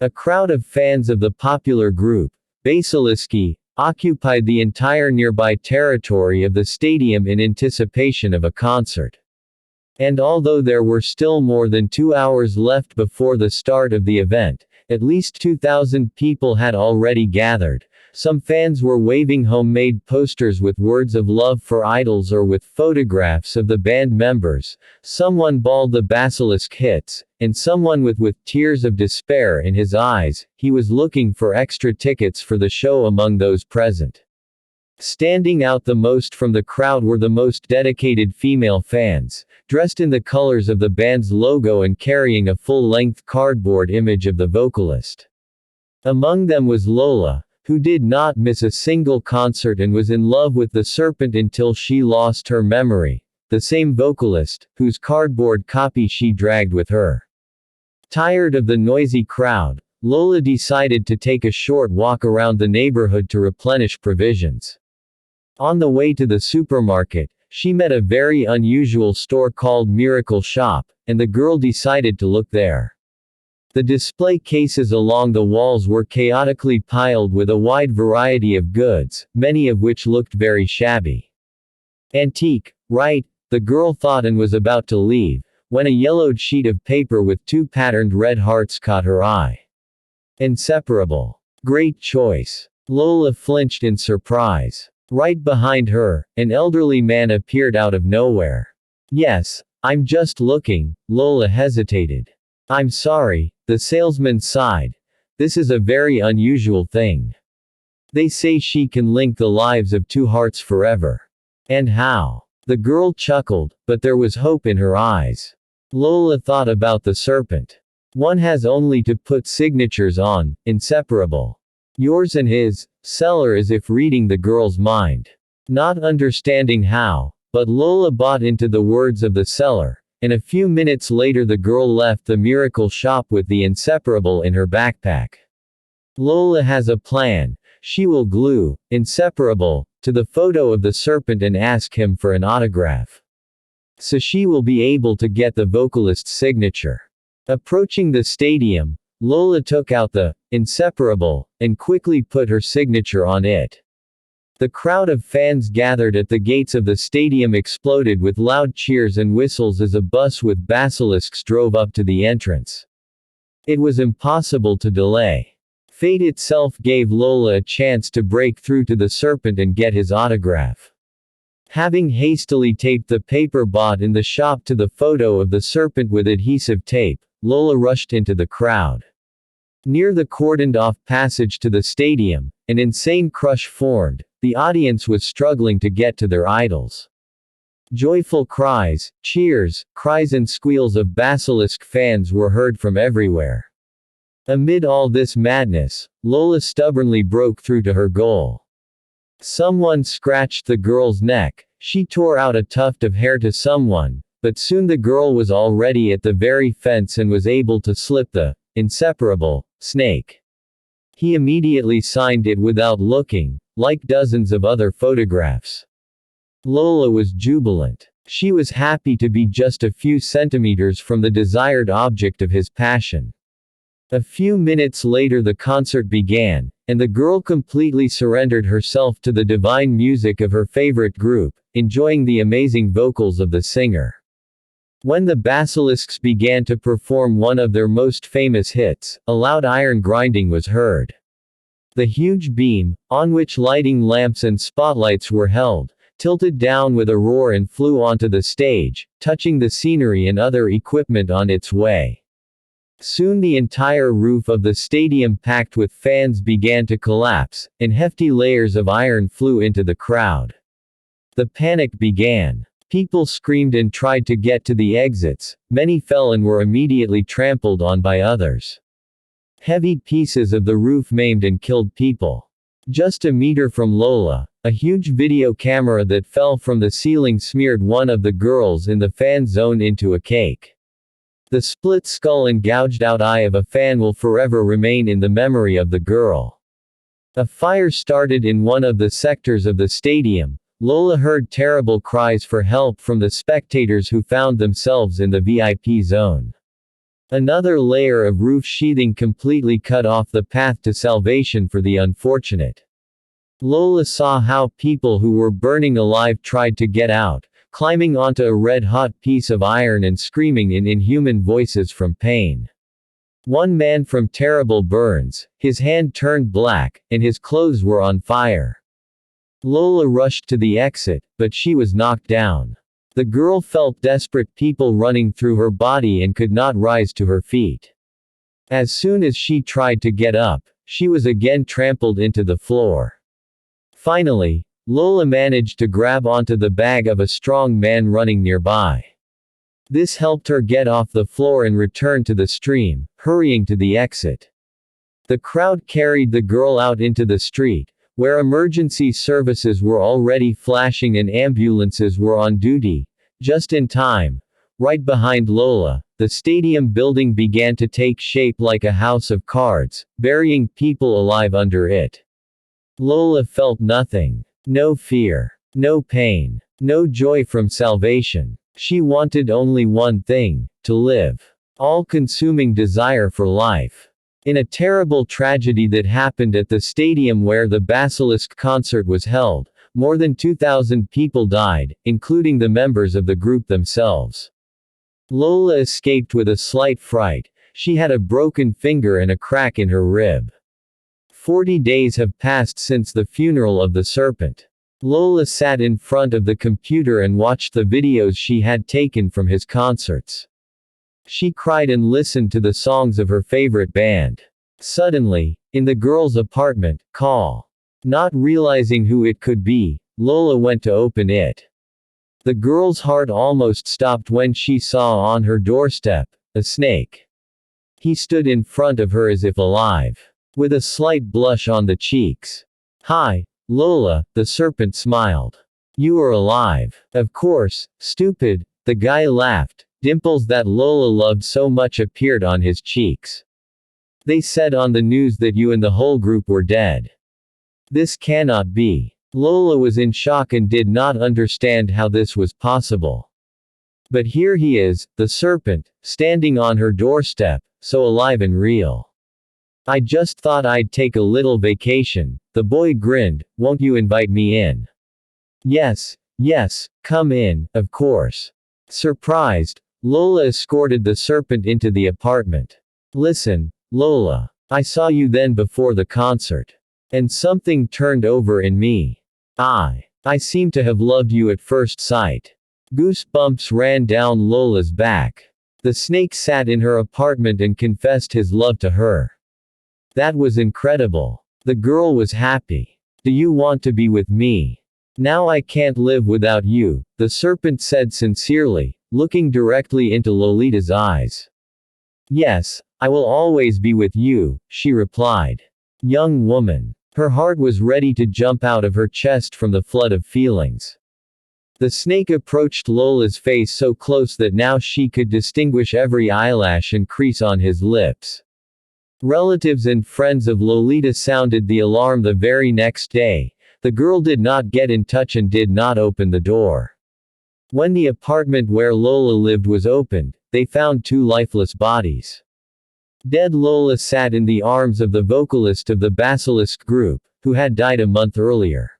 A crowd of fans of the popular group, Basiliski, occupied the entire nearby territory of the stadium in anticipation of a concert. And although there were still more than 2 hours left before the start of the event, at least 2,000 people had already gathered. Some fans were waving homemade posters with words of love for idols or with photographs of the band members. Someone bawled the Basilisk hits, and someone with tears of despair in his eyes, he was looking for extra tickets for the show among those present. Standing out the most from the crowd were the most dedicated female fans, dressed in the colors of the band's logo and carrying a full-length cardboard image of the vocalist. Among them was Lola, who did not miss a single concert and was in love with the serpent until she lost her memory, the same vocalist, whose cardboard copy she dragged with her. Tired of the noisy crowd, Lola decided to take a short walk around the neighborhood to replenish provisions. On the way to the supermarket, she met a very unusual store called Miracle Shop, and the girl decided to look there. The display cases along the walls were chaotically piled with a wide variety of goods, many of which looked very shabby. Antique, right? The girl thought and was about to leave, when a yellowed sheet of paper with 2 patterned red hearts caught her eye. Inseparable. Great choice. Lola flinched in surprise. Right behind her, an elderly man appeared out of nowhere. Yes, I'm just looking. Lola hesitated. I'm sorry, the salesman sighed. This is a very unusual thing. They say she can link the lives of 2 hearts forever. And how? The girl chuckled, but there was hope in her eyes. Lola thought about the serpent. One has only to put signatures on, inseparable. Yours and his, seller, as if reading the girl's mind. Not understanding how, but Lola bought into the words of the seller. And a few minutes later the girl left the Miracle Shop with the Inseparable in her backpack. Lola has a plan. She will glue Inseparable to the photo of the serpent and ask him for an autograph. So she will be able to get the vocalist's signature. Approaching the stadium, Lola took out the Inseparable and quickly put her signature on it. The crowd of fans gathered at the gates of the stadium exploded with loud cheers and whistles as a bus with basilisks drove up to the entrance. It was impossible to delay. Fate itself gave Lola a chance to break through to the serpent and get his autograph. Having hastily taped the paper bought in the shop to the photo of the serpent with adhesive tape, Lola rushed into the crowd. Near the cordoned-off passage to the stadium, an insane crush formed. The audience was struggling to get to their idols. Joyful cries, cheers, cries and squeals of Basilisk fans were heard from everywhere. Amid all this madness, Lola stubbornly broke through to her goal. Someone scratched the girl's neck. She tore out a tuft of hair to someone, but soon the girl was already at the very fence and was able to slip the Inseparable snake. He immediately signed it without looking, like dozens of other photographs. Lola was jubilant. She was happy to be just a few centimeters from the desired object of his passion. A few minutes later the concert began, and the girl completely surrendered herself to the divine music of her favorite group, enjoying the amazing vocals of the singer. When the Basilisks began to perform one of their most famous hits, a loud iron grinding was heard. The huge beam, on which lighting lamps and spotlights were held, tilted down with a roar and flew onto the stage, touching the scenery and other equipment on its way. Soon the entire roof of the stadium packed with fans began to collapse, and hefty layers of iron flew into the crowd. The panic began. People screamed and tried to get to the exits, many fell and were immediately trampled on by others. Heavy pieces of the roof maimed and killed people. Just a meter from Lola, a huge video camera that fell from the ceiling smeared one of the girls in the fan zone into a cake. The split skull and gouged out eye of a fan will forever remain in the memory of the girl. A fire started in one of the sectors of the stadium. Lola heard terrible cries for help from the spectators who found themselves in the VIP zone. Another layer of roof sheathing completely cut off the path to salvation for the unfortunate. Lola saw how people who were burning alive tried to get out, climbing onto a red-hot piece of iron and screaming in inhuman voices from pain. One man from terrible burns, his hand turned black, and his clothes were on fire. Lola rushed to the exit, but she was knocked down. The girl felt desperate people running through her body and could not rise to her feet. As soon as she tried to get up, she was again trampled into the floor. Finally, Lola managed to grab onto the bag of a strong man running nearby. This helped her get off the floor and return to the stream, hurrying to the exit. The crowd carried the girl out into the street, where emergency services were already flashing and ambulances were on duty. Just in time, right behind Lola, the stadium building began to take shape like a house of cards, burying people alive under it. Lola felt nothing. No fear. No pain. No joy from salvation. She wanted only one thing: to live. All-consuming desire for life. In a terrible tragedy that happened at the stadium where the Basilisk concert was held, more than 2,000 people died, including the members of the group themselves. Lola escaped with a slight fright. She had a broken finger and a crack in her rib. 40 days have passed since the funeral of the serpent. Lola sat in front of the computer and watched the videos she had taken from his concerts. She cried and listened to the songs of her favorite band. Suddenly, in the girl's apartment, call. Not realizing who it could be, Lola went to open it. The girl's heart almost stopped when she saw on her doorstep a snake. He stood in front of her as if alive, with a slight blush on the cheeks. "Hi, Lola," the serpent smiled. "You are alive." "Of course, stupid," the guy laughed. Dimples that Lola loved so much appeared on his cheeks. "They said on the news that you and the whole group were dead. This cannot be." Lola was in shock and did not understand how this was possible. But here he is, the serpent, standing on her doorstep, so alive and real. "I just thought I'd take a little vacation," the boy grinned. "Won't you invite me in?" Yes, come in, of course." Surprised, Lola escorted the serpent into the apartment. "Listen, Lola. I saw you then before the concert. And something turned over in me. I seem to have loved you at first sight." Goosebumps ran down Lola's back. The snake sat in her apartment and confessed his love to her. That was incredible. The girl was happy. "Do you want to be with me? Now I can't live without you," the serpent said sincerely, looking directly into Lolita's eyes. "Yes, I will always be with you," she replied. Young woman. Her heart was ready to jump out of her chest from the flood of feelings. The snake approached Lola's face so close that now she could distinguish every eyelash and crease on his lips. Relatives and friends of Lolita sounded the alarm the very next day. The girl did not get in touch and did not open the door. When the apartment where Lola lived was opened, they found two lifeless bodies. Dead Lola sat in the arms of the vocalist of the Basilisk group, who had died a month earlier.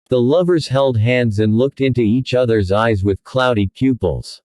The lovers held hands and looked into each other's eyes with cloudy pupils.